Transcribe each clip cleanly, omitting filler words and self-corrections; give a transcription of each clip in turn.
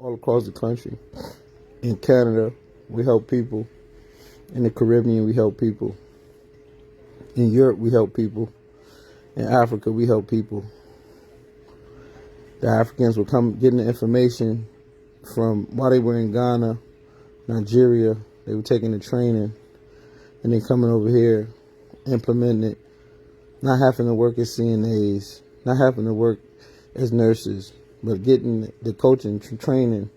all across the country. In Canada, we help people. In the Caribbean, we help people. In Europe, we help people. In Africa, we help people. The Africans were getting the information from while they were in Ghana, Nigeria. They were taking the training and then coming over here, implementing it, not having to work as CNAs, not having to work as nurses, but getting the coaching, training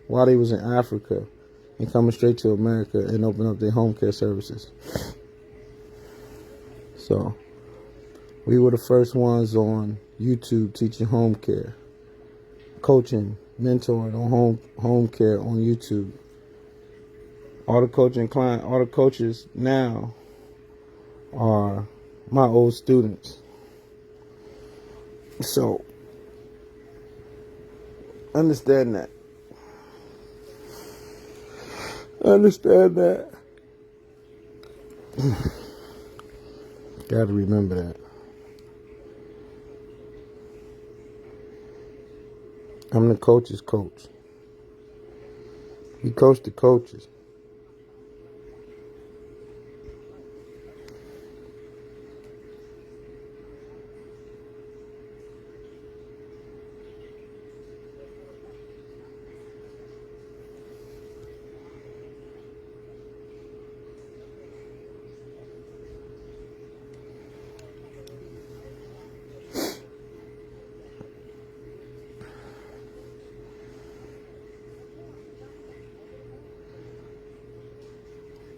while they was in Africa and coming straight to America and opening up their home care services. So we were the first ones on YouTube teaching home care, coaching, mentoring on home care on YouTube. All the coaches now are my old students. So understand that. Gotta remember that. I'm the coach's coach. We coach the coaches.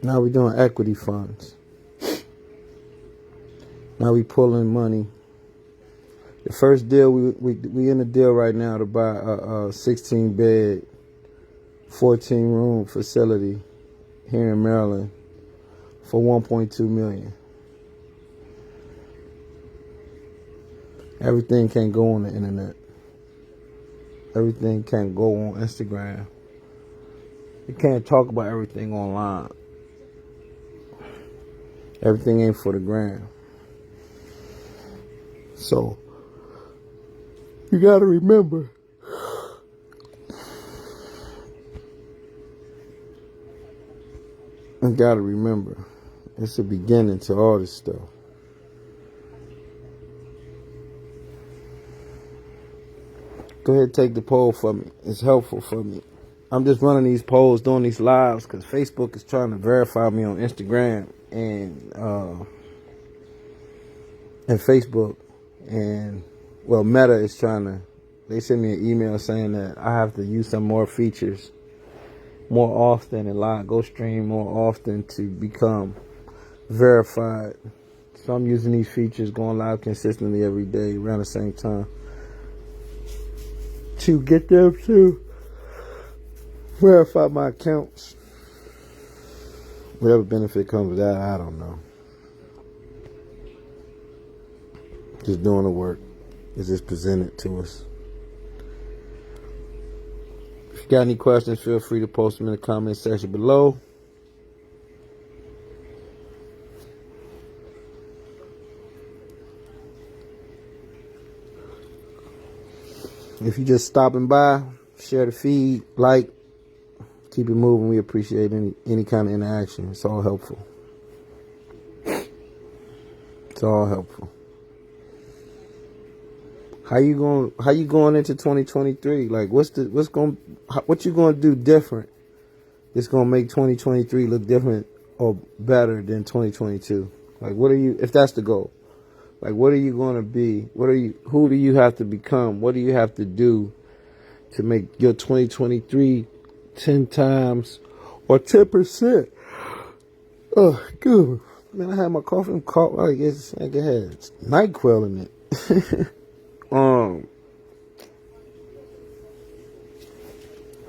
Now we're doing equity funds. Now we pulling money. The first deal, we in a deal right now to buy a 16-bed, 14-room facility here in Maryland for $1.2 million. Everything can't go on the internet. Everything can't go on Instagram. You can't talk about everything online. Everything ain't for the gram. So, you gotta remember. You gotta remember. It's the beginning to all this stuff. Go ahead and take the poll for me. It's helpful for me. I'm just running these polls, doing these lives, because Facebook is trying to verify me on Instagram and Facebook. And, well, Meta is trying to, they sent me an email saying that I have to use some more features more often and go stream more often to become verified. So I'm using these features, going live consistently every day around the same time to get them to verify my accounts. Whatever benefit comes with that, I don't know. Just doing the work. It's just presented to us. If you got any questions, feel free to post them in the comment section below. If you're just stopping by, share the feed, like, keep it moving. We appreciate any kind of interaction. It's all helpful. It's all helpful. How you going into 2023? Like, what you gonna do different that's gonna make 2023 look different or better than 2022? Like, what are you, if that's the goal? Like, what are you gonna be? Who do you have to become? What do you have to do to make your 2023 10 times or 10%? Oh, good. Man, I had my coffee and cough like it had NyQuil in it.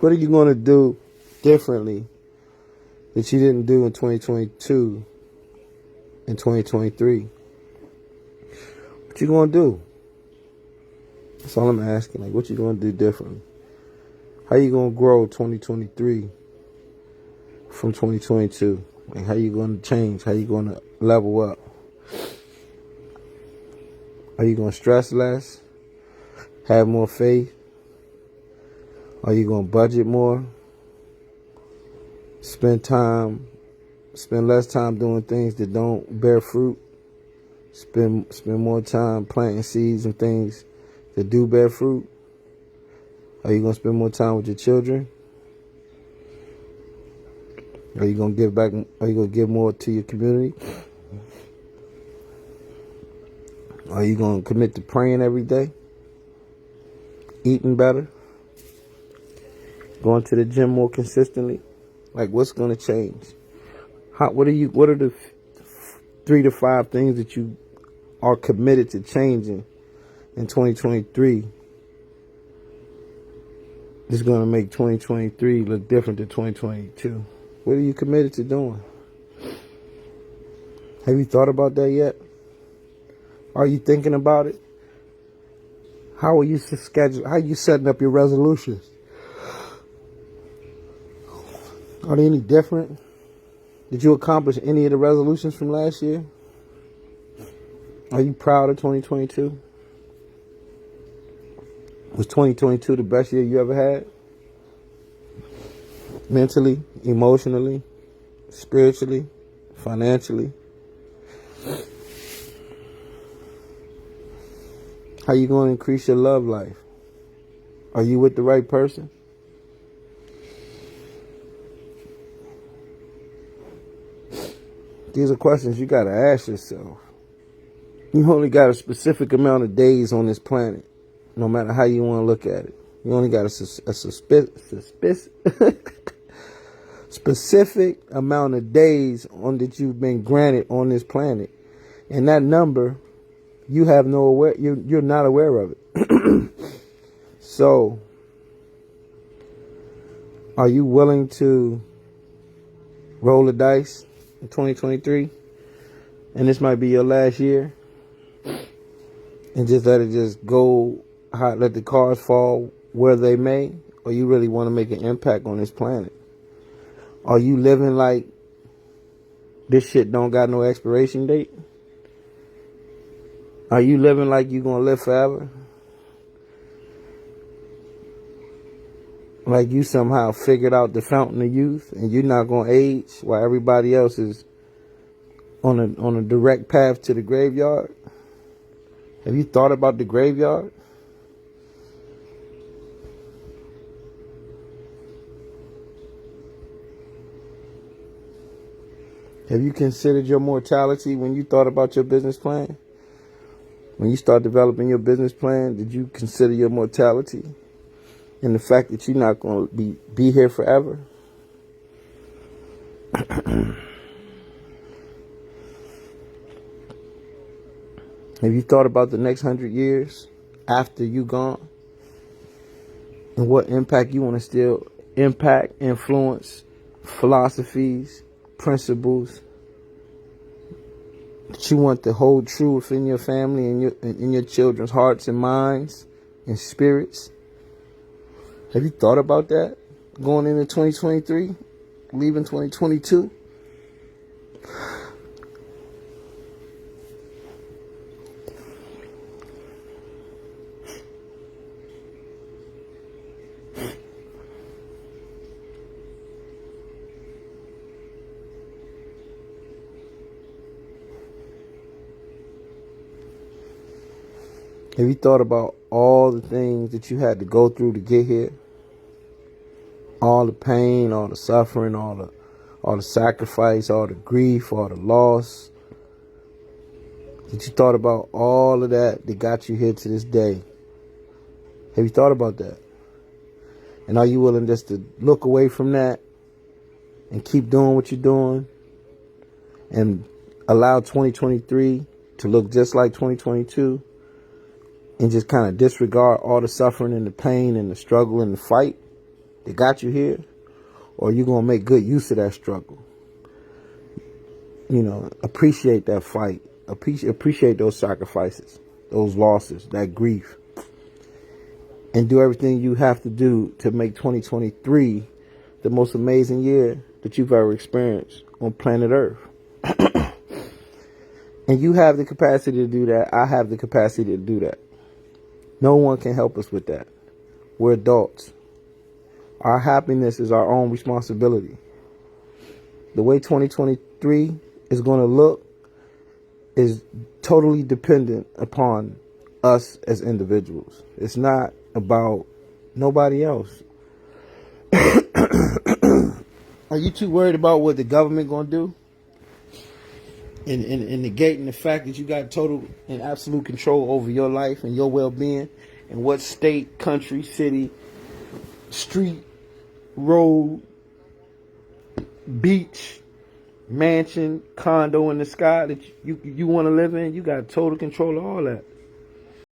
What are you going to do differently that you didn't do in 2022 and 2023? What you going to do? That's all I'm asking. Like, what you going to do differently? How you going to grow 2023 from 2022? Like, how you going to change? How you going to level up? Are you going to stress less? Have more faith? Are you going to budget more? Spend less time doing things that don't bear fruit? Spend more time planting seeds and things that do bear fruit? Are you going to spend more time with your children? Are you going to give back? Are you going to give more to your community? Are you going to commit to praying every day? Eating better? Going to the gym more consistently? Like, what's going to change? What are the 3 to 5 things that you are committed to changing in 2023? It's going to make 2023 look different than 2022. What are you committed to doing? Have you thought about that yet? Are you thinking about it? How are you setting up your resolutions? Are they any different? Did you accomplish any of the resolutions from last year? Are you proud of 2022? Was 2022 the best year you ever had? Mentally, emotionally, spiritually, financially? How you going to increase your love life? Are you with the right person? These are questions you got to ask yourself. You only got a specific amount of days on this planet, no matter how you want to look at it. You only got a specific amount of days on that you've been granted on this planet. And that number, you're not aware of it. So, are you willing to roll the dice in 2023? And this might be your last year? And just let it just go, let the cards fall where they may? Or you really want to make an impact on this planet? Are you living like this shit don't got no expiration date? Are you living like you're going to live forever? Like you somehow figured out the fountain of youth and you're not going to age while everybody else is on a direct path to the graveyard? Have you thought about the graveyard? Have you considered your mortality when you thought about your business plan? When you start developing your business plan, did you consider your mortality and the fact that you're not going to be here forever? Have you thought about the next 100 years after you gone? And what impact you want to still influence, philosophies, principles that you want to hold true within your family and in your children's hearts and minds and spirits? Have you thought about that going into 2023, leaving 2022? Have you thought about all the things that you had to go through to get here? All the pain, all the suffering, all the sacrifice, all the grief, all the loss. Did you thought about all of that got you here to this day? Have you thought about that? And are you willing just to look away from that and keep doing what you're doing and allow 2023 to look just like 2022? And just kind of disregard all the suffering and the pain and the struggle and the fight that got you here? Or are you going to make good use of that struggle? You know, appreciate that fight. Appreciate those sacrifices, those losses, that grief. And do everything you have to do to make 2023 the most amazing year that you've ever experienced on planet Earth. And you have the capacity to do that. I have the capacity to do that. No one can help us with that. We're adults. Our happiness is our own responsibility. The way 2023 is going to look is totally dependent upon us as individuals. It's not about nobody else. Are you too worried about what the government going to do? And negating the fact that you got total and absolute control over your life and your well-being and what state, country, city, street, road, beach, mansion, condo in the sky that you want to live in. You got total control of all that.